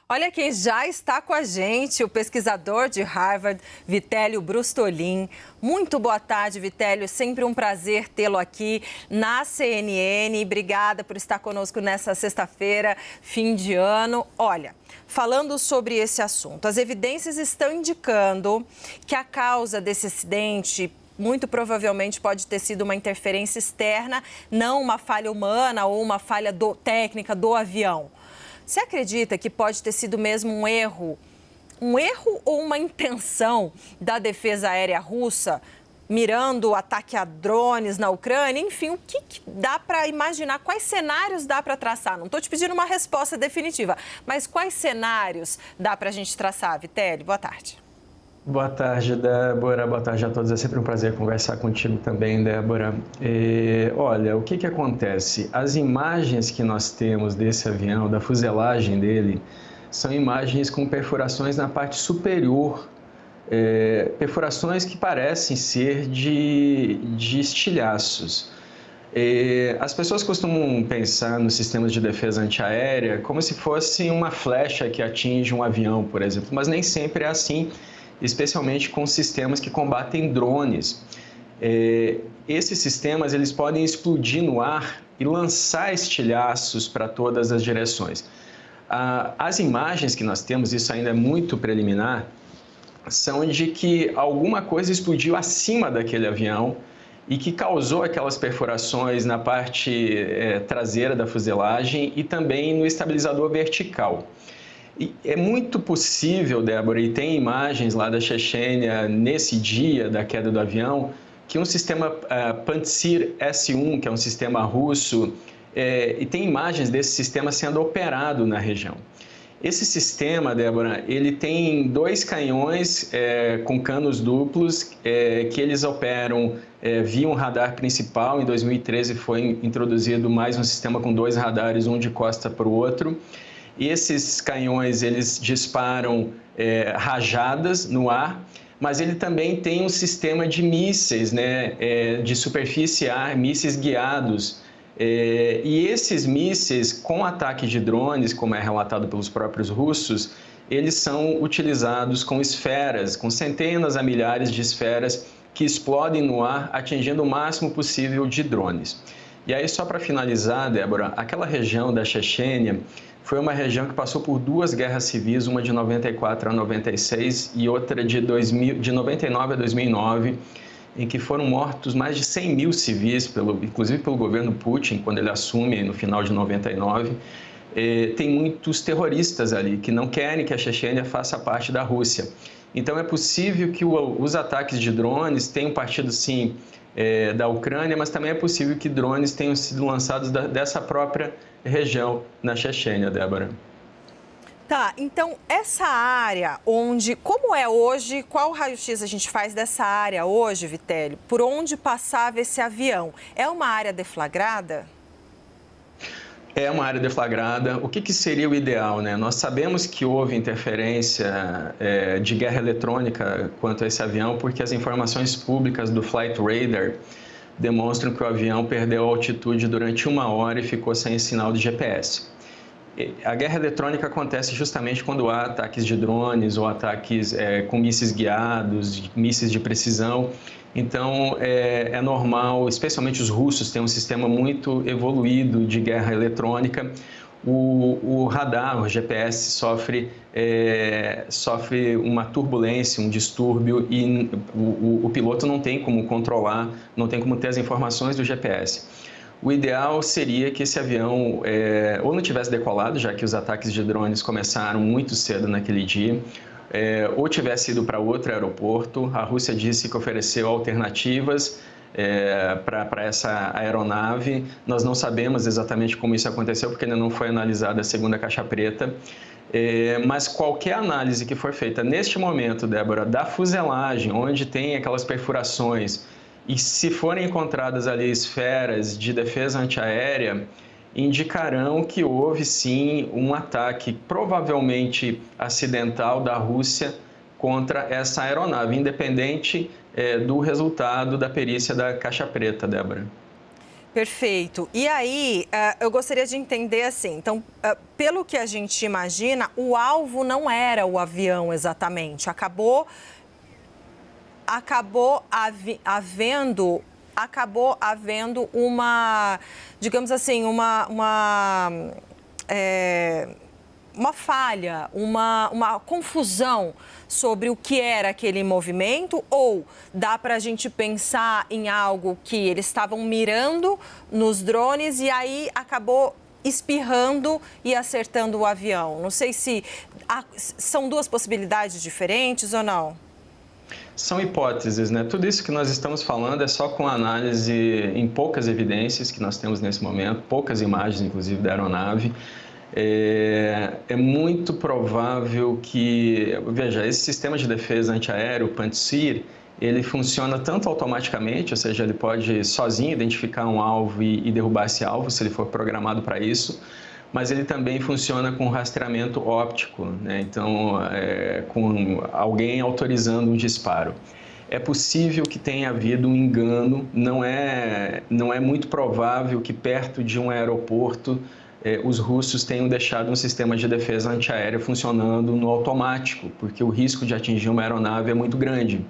Olha quem já está com a gente, o pesquisador de Harvard, Vitélio Brustolin. Muito boa tarde, Vitélio. Sempre um prazer tê-lo aqui na CNN. Obrigada por estar conosco nessa sexta-feira, fim de ano. Olha, falando sobre esse assunto, as evidências estão indicando que a causa desse acidente muito provavelmente pode ter sido uma interferência externa, não uma falha humana ou uma falha técnica do avião. Você acredita que pode ter sido mesmo um erro ou uma intenção da defesa aérea russa, mirando o ataque a drones na Ucrânia? Enfim, o que dá para imaginar? Quais cenários dá para traçar? Não estou te pedindo uma resposta definitiva, mas quais cenários dá para a gente traçar, Vitélio? Boa tarde. Boa tarde, Débora. Boa tarde a todos. É sempre um prazer conversar contigo também, Débora. Olha, o que acontece? As imagens que nós temos desse avião, da fuselagem dele, são imagens com perfurações na parte superior, perfurações que parecem ser de estilhaços. As pessoas costumam pensar nos sistemas de defesa antiaérea como se fosse uma flecha que atinge um avião, por exemplo, mas nem sempre é assim, especialmente com sistemas que combatem drones. Esses sistemas eles podem explodir no ar e lançar estilhaços para todas as direções. As imagens que nós temos, isso ainda é muito preliminar, são de que alguma coisa explodiu acima daquele avião e que causou aquelas perfurações na parte traseira da fuselagem e também no estabilizador vertical. E é muito possível, Débora, e tem imagens lá da Chechênia nesse dia da queda do avião, que um sistema Pantsir S-1, que é um sistema russo, e tem imagens desse sistema sendo operado na região. Esse sistema, Débora, ele tem dois canhões com canos duplos que eles operam via um radar principal. Em 2013 foi introduzido mais um sistema com dois radares, um de costa para o outro. E esses canhões, eles disparam rajadas no ar, mas ele também tem um sistema de mísseis, né, de superfície a ar, mísseis guiados. E esses mísseis, com ataque de drones, como é relatado pelos próprios russos, eles são utilizados com esferas, com centenas a milhares de esferas que explodem no ar, atingindo o máximo possível de drones. E aí, só para finalizar, Débora, aquela região da Chechênia foi uma região que passou por duas guerras civis, uma de 94 a 96 e outra de 99 a 2009, em que foram mortos mais de 100 mil civis, inclusive pelo governo Putin, quando ele assume no final de 99. Tem muitos terroristas ali que não querem que a Chechênia faça parte da Rússia. Então, é possível que os ataques de drones tenham partido, sim, da Ucrânia, mas também é possível que drones tenham sido lançados dessa própria região na Chechênia, Débora. Tá, então essa área como é hoje, qual raio-x a gente faz dessa área hoje, Vitélio? Por onde passava esse avião? É uma área deflagrada? É uma área deflagrada. O que seria o ideal, né? Nós sabemos que houve interferência de guerra eletrônica quanto a esse avião, porque as informações públicas do Flight Radar demonstram que o avião perdeu a altitude durante 1 hora e ficou sem sinal de GPS. A guerra eletrônica acontece justamente quando há ataques de drones ou ataques com mísseis guiados, mísseis de precisão. Então, é normal, especialmente os russos têm um sistema muito evoluído de guerra eletrônica. O radar, o GPS, sofre uma turbulência, um distúrbio e o piloto não tem como controlar, não tem como ter as informações do GPS. O ideal seria que esse avião ou não tivesse decolado, já que os ataques de drones começaram muito cedo naquele dia, ou tivesse ido para outro aeroporto. A Rússia disse que ofereceu alternativas para essa aeronave. Nós não sabemos exatamente como isso aconteceu, porque ainda não foi analisada a segunda caixa preta. Mas qualquer análise que for feita neste momento, Débora, da fuselagem, onde tem aquelas perfurações, e se forem encontradas ali esferas de defesa antiaérea, indicarão que houve sim um ataque, provavelmente acidental, da Rússia contra essa aeronave, independente do resultado da perícia da caixa preta, Débora. Perfeito. E aí, eu gostaria de entender assim, então, pelo que a gente imagina, o alvo não era o avião exatamente, acabou havendo uma, digamos assim, uma falha, uma confusão sobre o que era aquele movimento, ou dá para a gente pensar em algo que eles estavam mirando nos drones e aí acabou espirrando e acertando o avião? Não sei se são duas possibilidades diferentes ou não. São hipóteses, né? Tudo isso que nós estamos falando é só com análise em poucas evidências que nós temos nesse momento, poucas imagens, inclusive, da aeronave. É muito provável que, veja, esse sistema de defesa antiaéreo, o PANTSIR, ele funciona tanto automaticamente, ou seja, ele pode sozinho identificar um alvo e derrubar esse alvo, se ele for programado para isso, mas ele também funciona com rastreamento óptico, né? Então, com alguém autorizando um disparo. É possível que tenha havido um engano, não é muito provável que perto de um aeroporto os russos tenham deixado um sistema de defesa antiaérea funcionando no automático, porque o risco de atingir uma aeronave é muito grande.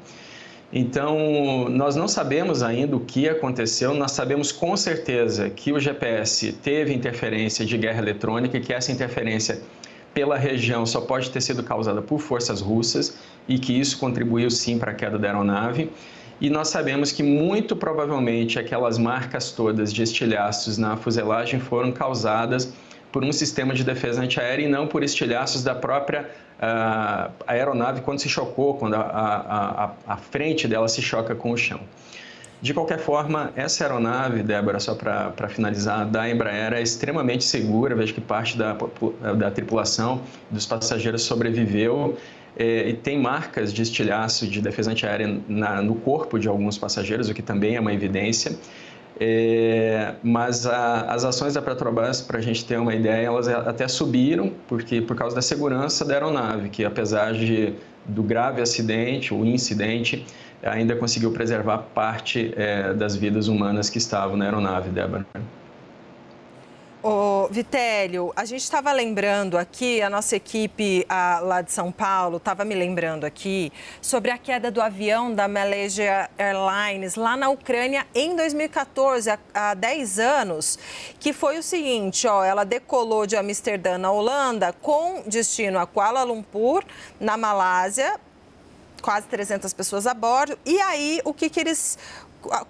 Então, nós não sabemos ainda o que aconteceu, nós sabemos com certeza que o GPS teve interferência de guerra eletrônica e que essa interferência pela região só pode ter sido causada por forças russas e que isso contribuiu sim para a queda da aeronave. E nós sabemos que muito provavelmente aquelas marcas todas de estilhaços na fuselagem foram causadas por um sistema de defesa antiaérea e não por estilhaços da própria aeronave quando se chocou, quando a frente dela se choca com o chão. De qualquer forma, essa aeronave, Débora, só para finalizar, da Embraer é extremamente segura, vejo que parte da tripulação, dos passageiros sobreviveu. E tem marcas de estilhaço de defesa antiaérea no corpo de alguns passageiros, o que também é uma evidência. Mas as ações da Petrobras, para a gente ter uma ideia, elas até subiram por causa da segurança da aeronave, que apesar do grave acidente, o incidente, ainda conseguiu preservar parte das vidas humanas que estavam na aeronave, Débora. Ô, Vitélio, a gente estava lembrando aqui, a nossa equipe lá de São Paulo estava me lembrando aqui sobre a queda do avião da Malaysia Airlines lá na Ucrânia em 2014, há 10 anos, que foi o seguinte, ela decolou de Amsterdã, na Holanda, com destino a Kuala Lumpur, na Malásia, quase 300 pessoas a bordo, e aí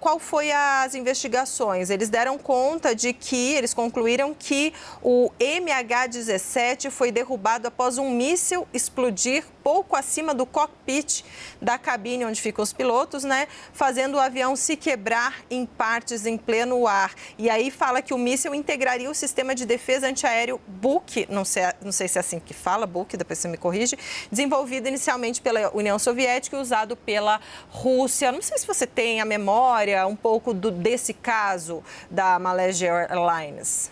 qual foi as investigações? Eles deram conta de que, eles concluíram que o MH17 foi derrubado após um míssil explodir pouco acima do cockpit da cabine onde ficam os pilotos, né? Fazendo o avião se quebrar em partes em pleno ar. E aí fala que o míssil integraria o sistema de defesa antiaéreo Buk, não sei se é assim que fala, Buk, depois você me corrige, desenvolvido inicialmente pela União Soviética e usado pela Rússia. Não sei se você tem a memória um pouco desse caso da Malaysia Airlines.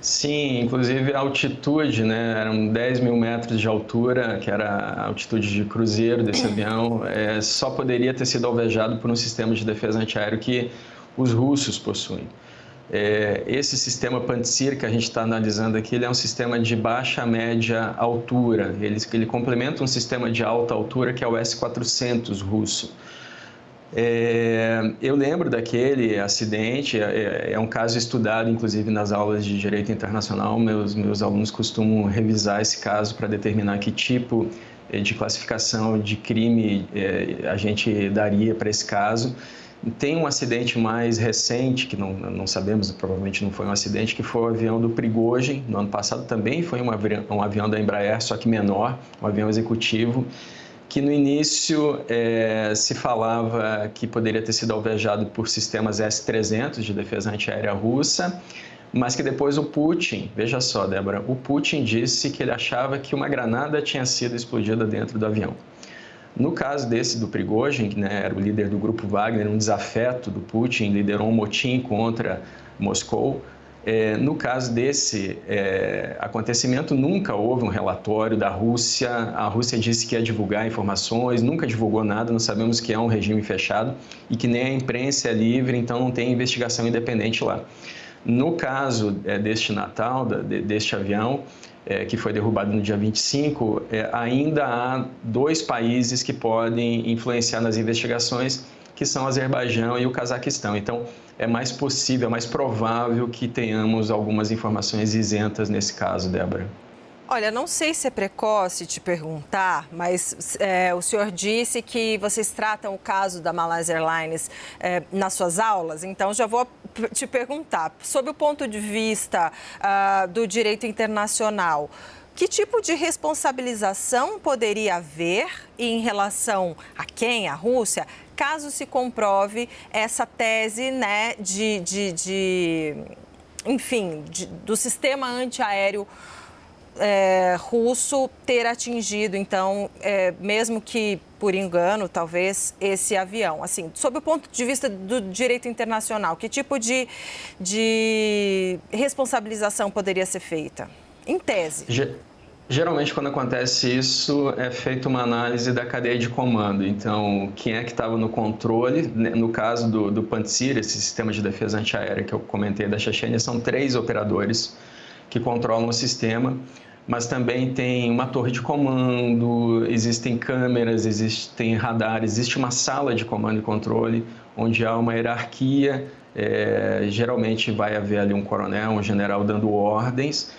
Sim, inclusive a altitude, né, eram 10 mil metros de altura, que era a altitude de cruzeiro desse avião, só poderia ter sido alvejado por um sistema de defesa antiaéreo que os russos possuem. Esse sistema PANTSIR que a gente está analisando aqui, ele é um sistema de baixa, média altura, ele complementa um sistema de alta altura que é o S-400 russo. Eu lembro daquele acidente, é um caso estudado, inclusive, nas aulas de Direito Internacional. Meus alunos costumam revisar esse caso para determinar que tipo de classificação de crime a gente daria para esse caso. Tem um acidente mais recente, que não sabemos, provavelmente não foi um acidente, que foi o avião do Prigozhin. No ano passado também foi um avião da Embraer, só que menor, um avião executivo, que no início se falava que poderia ter sido alvejado por sistemas S-300 de defesa antiaérea russa, mas que depois o Putin, veja só, Débora, o Putin disse que ele achava que uma granada tinha sido explodida dentro do avião. No caso desse do Prigozhin, que era o líder do grupo Wagner, um desafeto do Putin, liderou um motim contra Moscou, No caso desse acontecimento, nunca houve um relatório da Rússia. A Rússia disse que ia divulgar informações, nunca divulgou nada. Nós sabemos que é um regime fechado e que nem a imprensa é livre, então não tem investigação independente lá. No caso deste Natal, deste avião, que foi derrubado no dia 25, ainda há 2 países que podem influenciar nas investigações, que são o Azerbaijão e o Cazaquistão. Então, é mais possível, é mais provável que tenhamos algumas informações isentas nesse caso, Débora. Olha, não sei se é precoce te perguntar, mas o senhor disse que vocês tratam o caso da Malaysia Airlines nas suas aulas, então já vou te perguntar, sob o ponto de vista do direito internacional, que tipo de responsabilização poderia haver em relação a quem? A Rússia? Caso se comprove essa tese, né, do sistema antiaéreo russo ter atingido, então, mesmo que por engano, talvez, esse avião. Assim, sob o ponto de vista do direito internacional, que tipo de responsabilização poderia ser feita? Em tese. Geralmente, quando acontece isso, é feita uma análise da cadeia de comando. Então, quem é que estava no controle? No caso do Pantsir, esse sistema de defesa antiaérea que eu comentei da Chechênia, são 3 operadores que controlam o sistema, mas também tem uma torre de comando, existem câmeras, existem radares, existe uma sala de comando e controle, onde há uma hierarquia. Geralmente vai haver ali um coronel, um general dando ordens.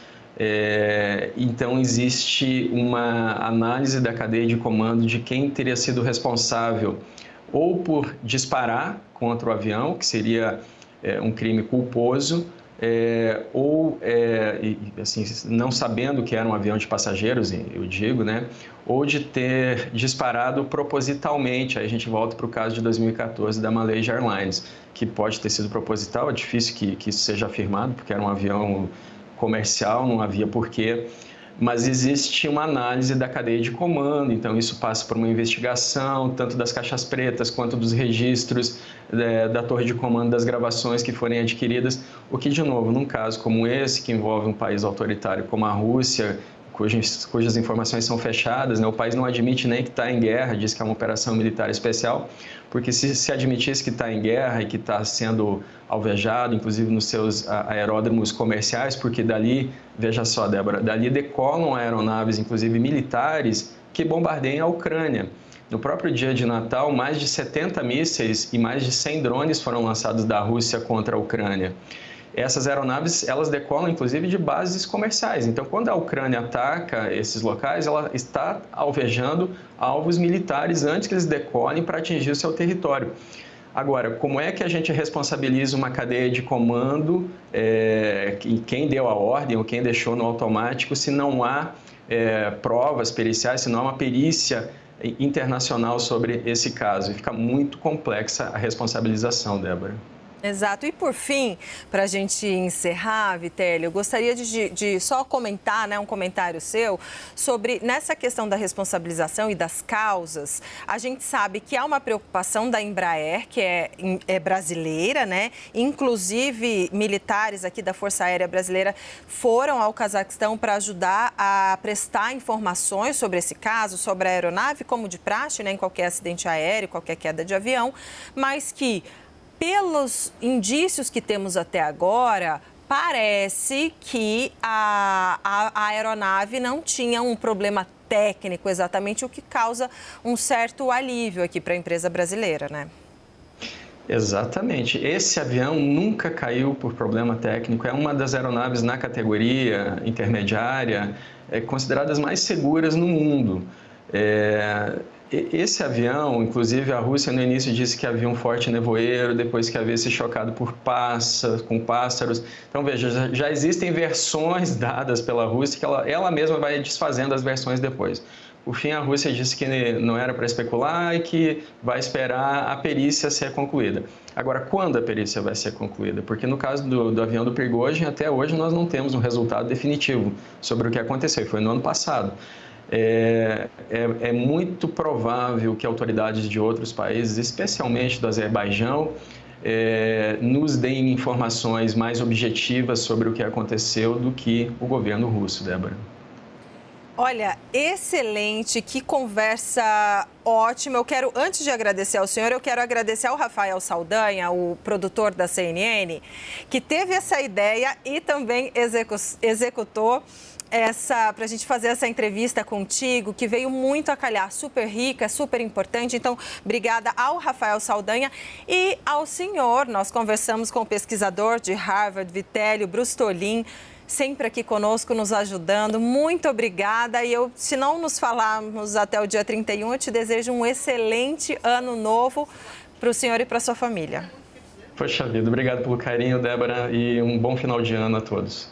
Então, existe uma análise da cadeia de comando de quem teria sido responsável ou por disparar contra o avião, que seria um crime culposo, assim, não sabendo que era um avião de passageiros, eu digo, né? Ou de ter disparado propositalmente. Aí a gente volta para o caso de 2014 da Malaysia Airlines, que pode ter sido proposital, é difícil que isso seja afirmado, porque era um avião comercial, não havia porquê, mas existe uma análise da cadeia de comando, então isso passa por uma investigação, tanto das caixas pretas quanto dos registros da torre de comando, das gravações que forem adquiridas, o que, de novo, num caso como esse, que envolve um país autoritário como a Rússia, cujas informações são fechadas, né? O país não admite nem que está em guerra, diz que é uma operação militar especial, porque se admitisse que está em guerra e que está sendo alvejado, inclusive nos seus aeródromos comerciais, porque dali, veja só, Débora, dali decolam aeronaves, inclusive militares, que bombardeiam a Ucrânia. No próprio dia de Natal, mais de 70 mísseis e mais de 100 drones foram lançados da Rússia contra a Ucrânia. Essas aeronaves, elas decolam, inclusive, de bases comerciais. Então, quando a Ucrânia ataca esses locais, ela está alvejando alvos militares antes que eles decolem para atingir o seu território. Agora, como é que a gente responsabiliza uma cadeia de comando, quem deu a ordem ou quem deixou no automático, se não há provas periciais, se não há uma perícia internacional sobre esse caso? Fica muito complexa a responsabilização, Débora. Exato. E por fim, para a gente encerrar, Vitélio, eu gostaria de só comentar, né, um comentário seu sobre nessa questão da responsabilização e das causas. A gente sabe que há uma preocupação da Embraer, que é brasileira, né? Inclusive, militares aqui da Força Aérea Brasileira foram ao Cazaquistão para ajudar a prestar informações sobre esse caso, sobre a aeronave, como de praxe, né, em qualquer acidente aéreo, qualquer queda de avião, mas que pelos indícios que temos até agora, parece que a aeronave não tinha um problema técnico exatamente, o que causa um certo alívio aqui para a empresa brasileira, né? Exatamente. Esse avião nunca caiu por problema técnico. É uma das aeronaves na categoria intermediária, consideradas mais seguras no mundo. Esse avião, inclusive a Rússia no início disse que havia um forte nevoeiro, depois que havia se chocado com pássaros. Então, veja, já existem versões dadas pela Rússia que ela mesma vai desfazendo as versões depois. Por fim, a Rússia disse que não era para especular e que vai esperar a perícia ser concluída. Agora, quando a perícia vai ser concluída? Porque no caso do avião do Prigozhin, até hoje nós não temos um resultado definitivo sobre o que aconteceu. Foi no ano passado. É muito provável que autoridades de outros países, especialmente do Azerbaijão, nos deem informações mais objetivas sobre o que aconteceu do que o governo russo, Débora. Olha, excelente, que conversa ótima. Eu quero, antes de agradecer ao senhor, eu quero agradecer ao Rafael Saldanha, o produtor da CNN, que teve essa ideia e também executou para a gente fazer essa entrevista contigo, que veio muito a calhar, super rica, super importante. Então, obrigada ao Rafael Saldanha e ao senhor. Nós conversamos com o pesquisador de Harvard, Vitélio Brustolin, sempre aqui conosco, nos ajudando. Muito obrigada. E se não nos falarmos até o dia 31, eu te desejo um excelente ano novo para o senhor e para a sua família. Poxa vida, obrigado pelo carinho, Débora, e um bom final de ano a todos.